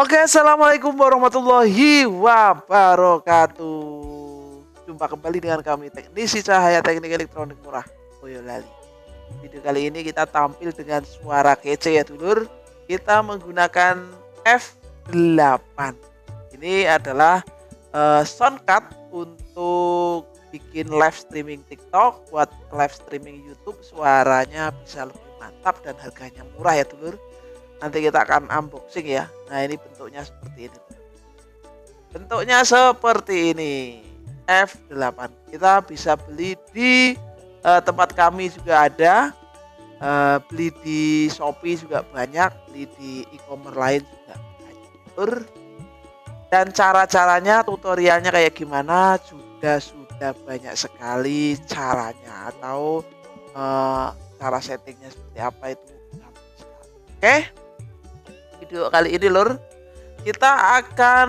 Oke, assalamualaikum warahmatullahi wabarakatuh. Jumpa kembali dengan kami teknisi cahaya teknik elektronik murah Boyolali. Video kali ini kita tampil dengan suara kece ya dulur. Kita menggunakan F8. Ini adalah soundcard untuk bikin live streaming TikTok, buat live streaming YouTube. Suaranya bisa lebih mantap dan harganya murah ya dulur. Nanti kita akan unboxing ya. Nah, ini bentuknya seperti ini. Bentuknya seperti ini. F8. Kita bisa beli di tempat kami juga ada. Beli di Shopee juga banyak, beli di e-commerce lain juga banyak. Dan cara-caranya, tutorialnya kayak gimana sudah banyak sekali caranya, atau cara settingnya seperti apa itu. Oke. Video kali ini lur, kita akan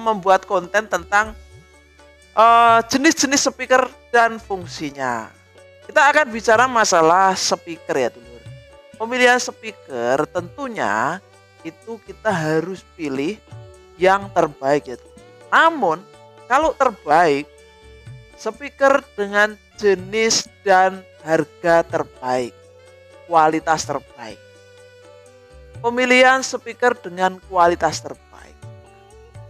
membuat konten tentang jenis-jenis speaker dan fungsinya. Kita akan bicara masalah speaker ya dulur. Pemilihan speaker tentunya itu kita harus pilih yang terbaik ya dulur. Namun kalau terbaik, speaker dengan jenis dan harga terbaik, kualitas terbaik. Pemilihan speaker dengan kualitas terbaik.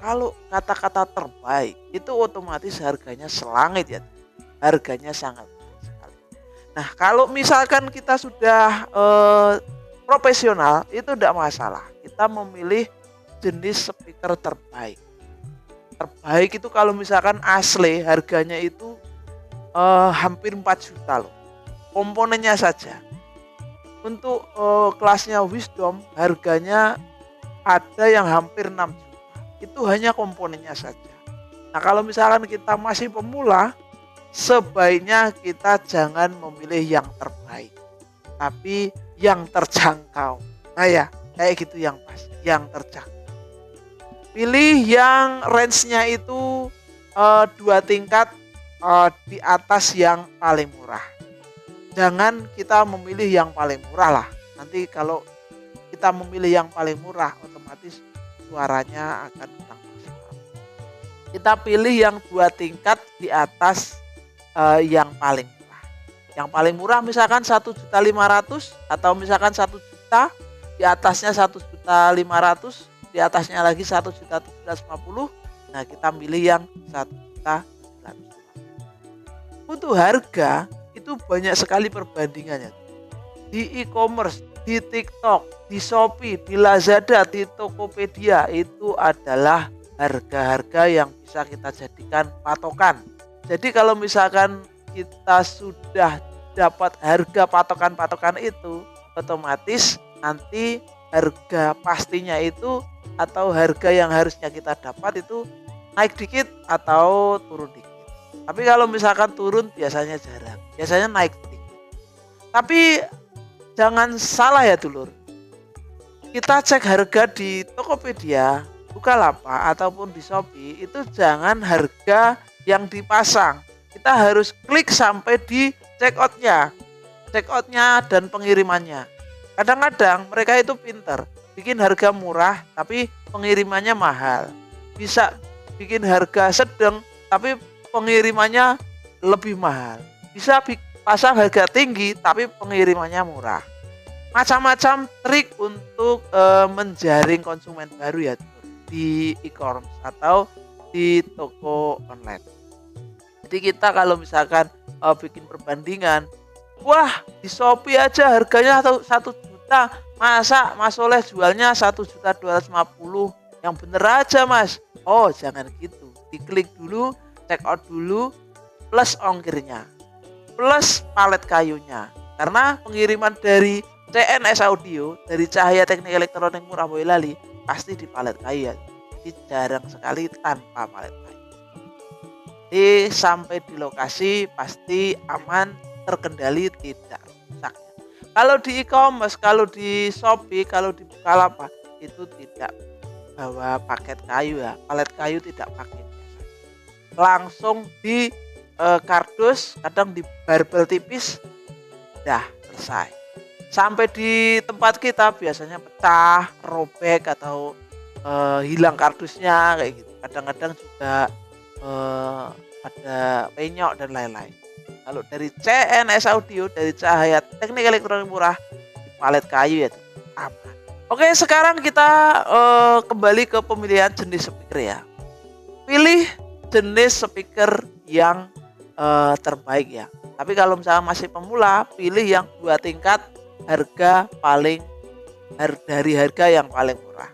Kalau kata-kata terbaik itu otomatis harganya selangit ya. Harganya sangat mahal sekali. Nah, kalau misalkan kita sudah profesional itu tidak masalah. Kita memilih jenis speaker terbaik. Terbaik itu kalau misalkan asli harganya itu hampir 4 juta loh. Komponennya saja. Untuk kelasnya Wisdom harganya ada yang hampir 6 juta. Itu hanya komponennya saja. Nah, kalau misalkan kita masih pemula, sebaiknya kita jangan memilih yang terbaik, tapi yang terjangkau. Nah ya, kayak gitu yang pas, yang terjangkau. Pilih yang range-nya itu 2 tingkat di atas yang paling murah. Jangan kita memilih yang paling murah lah. Nanti kalau kita memilih yang paling murah, otomatis suaranya akan kurang maksimal. Kita pilih yang 2 tingkat di atas yang paling murah. Yang paling murah misalkan 1.500.000 atau misalkan 1 juta, di atasnya 1.500.000, di atasnya lagi 1.750.000. Nah, kita pilih yang 1.750.000. Untuk harga itu banyak sekali perbandingannya. Di e-commerce, di TikTok, di Shopee, di Lazada, di Tokopedia itu adalah harga-harga yang bisa kita jadikan patokan. Jadi kalau misalkan kita sudah dapat harga patokan-patokan itu, otomatis nanti harga pastinya itu atau harga yang harusnya kita dapat itu naik dikit atau turun dikit. Tapi kalau misalkan turun biasanya jarang, biasanya naik sedikit. Tapi jangan salah ya dulur. Kita cek harga di Tokopedia, Bukalapak ataupun di Shopee itu jangan harga yang dipasang. Kita harus klik sampai di checkoutnya, dan pengirimannya. Kadang-kadang mereka itu pinter, bikin harga murah tapi pengirimannya mahal. Bisa bikin harga sedang tapi pengirimannya lebih mahal. Bisa pasang harga tinggi tapi pengirimannya murah. Macam-macam trik untuk menjaring konsumen baru ya di e-commerce atau di toko online. Jadi kita kalau misalkan bikin perbandingan, wah di Shopee aja harganya 1 juta, masa Mas Soleh jualnya 1.250.000, yang bener aja Mas. Oh jangan gitu, diklik dulu, check out dulu, plus ongkirnya, plus palet kayunya. Karena pengiriman dari CNS Audio, dari Cahaya Teknik Elektronik Murah Boyolali, pasti di palet kayu ya. Jadi jarang sekali tanpa palet kayu. Jadi sampai di lokasi pasti aman, terkendali, tidak rusak. Kalau di e-commerce, kalau di Shopee, kalau di Bukalapak itu tidak bawa paket kayu ya, palet kayu tidak pakai. Langsung di kardus, kadang di barbel tipis, dah selesai. Sampai di tempat kita biasanya pecah, robek atau hilang kardusnya kayak gitu. Kadang-kadang juga ada penyok dan lain-lain. Kalau dari CNS Audio, dari Cahaya Teknik Elektronik Murah, di palet kayu ya aman. Oke, sekarang kita kembali ke pemilihan jenis speaker ya. Pilih jenis speaker yang terbaik ya. Tapi kalau misalnya masih pemula, pilih yang 2 tingkat harga dari harga yang paling murah.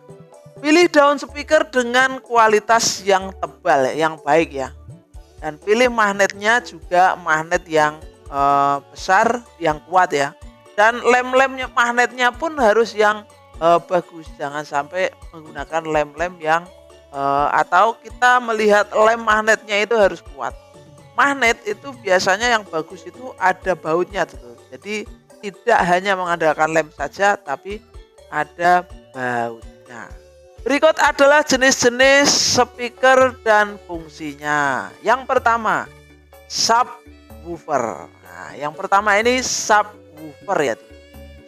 Pilih daun speaker dengan kualitas yang tebal ya, yang baik ya. Dan pilih magnetnya juga magnet yang besar, yang kuat ya. Dan lem-lemnya magnetnya pun harus yang bagus. Jangan sampai menggunakan lem-lem yang atau kita melihat lem magnetnya itu harus kuat. Magnet itu biasanya yang bagus itu ada bautnya tuh. Jadi tidak hanya mengandalkan lem saja, tapi ada bautnya. Berikut adalah jenis-jenis speaker dan fungsinya. Yang pertama, subwoofer. Nah, yang pertama ini subwoofer ya.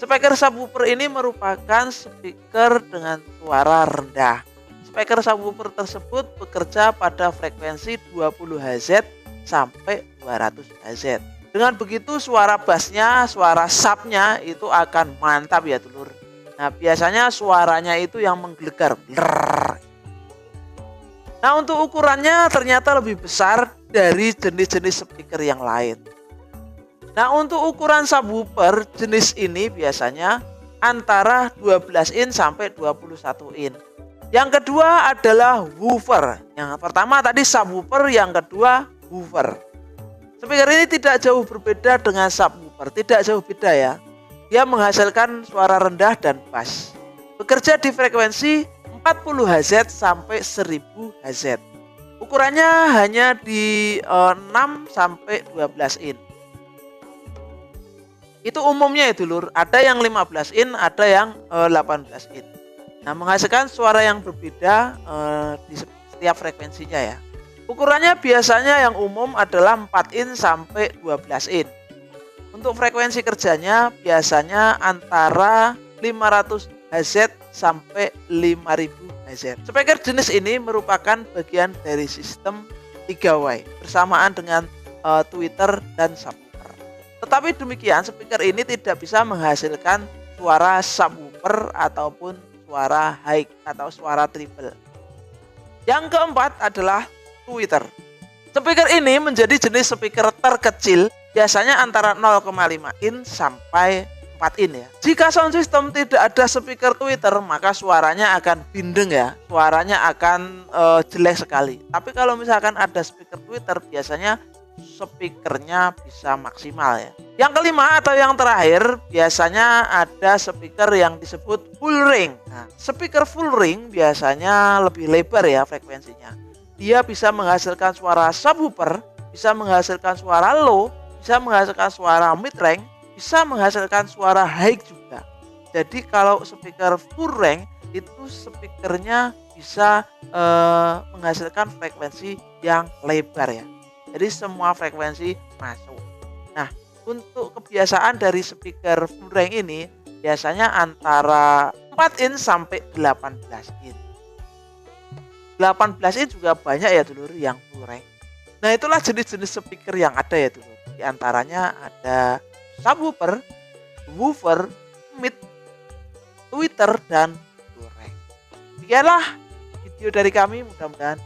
Speaker subwoofer ini merupakan speaker dengan suara rendah. Speaker subwoofer tersebut bekerja pada frekuensi 20 Hz sampai 200 Hz. Dengan begitu suara bassnya, suara subnya itu akan mantap ya dulur. Nah, biasanya suaranya itu yang menggelegar. Nah, untuk ukurannya ternyata lebih besar dari jenis-jenis speaker yang lain. Nah, untuk ukuran subwoofer jenis ini biasanya antara 12 in sampai 21 in. Yang kedua adalah woofer. Yang pertama tadi subwoofer, yang kedua woofer. Speaker ini tidak jauh berbeda dengan subwoofer, tidak jauh beda ya. Dia menghasilkan suara rendah dan bass. Bekerja di frekuensi 40 Hz sampai 1000 Hz. Ukurannya hanya di 6 sampai 12 in. Itu umumnya ya dulur. Ada yang 15 in, ada yang 18 in. Nah, menghasilkan suara yang berbeda di setiap frekuensinya ya. Ukurannya biasanya yang umum adalah 4 in sampai 12 in. Untuk frekuensi kerjanya biasanya antara 500 Hz sampai 5000 Hz. Speaker jenis ini merupakan bagian dari sistem 3 way bersamaan dengan tweeter dan subwoofer. Tetapi demikian, speaker ini tidak bisa menghasilkan suara subwoofer ataupun suara high atau suara triple. Yang keempat adalah tweeter. Speaker ini menjadi jenis speaker terkecil, biasanya antara 0,5 in sampai 4 in ya. Jika sound system tidak ada speaker tweeter, maka suaranya akan bindeng ya. Suaranya akan jelek sekali. Tapi kalau misalkan ada speaker tweeter, biasanya speakernya bisa maksimal ya. Yang kelima atau yang terakhir, biasanya ada speaker yang disebut full ring. Nah, speaker full ring biasanya lebih lebar ya frekuensinya. Dia bisa menghasilkan suara subwoofer, bisa menghasilkan suara low, bisa menghasilkan suara mid range, bisa menghasilkan suara high juga. Jadi kalau speaker full range itu speakernya bisa menghasilkan frekuensi yang lebar ya. Jadi semua frekuensi masuk. Nah, untuk kebiasaan dari speaker full range ini biasanya antara 4 in sampai 18 in. 18 in juga banyak ya dulur yang full range. Nah, itulah jenis-jenis speaker yang ada ya dulur. Di antaranya ada subwoofer, woofer, mid, tweeter, dan full range. Demikianlah video dari kami, mudah-mudahan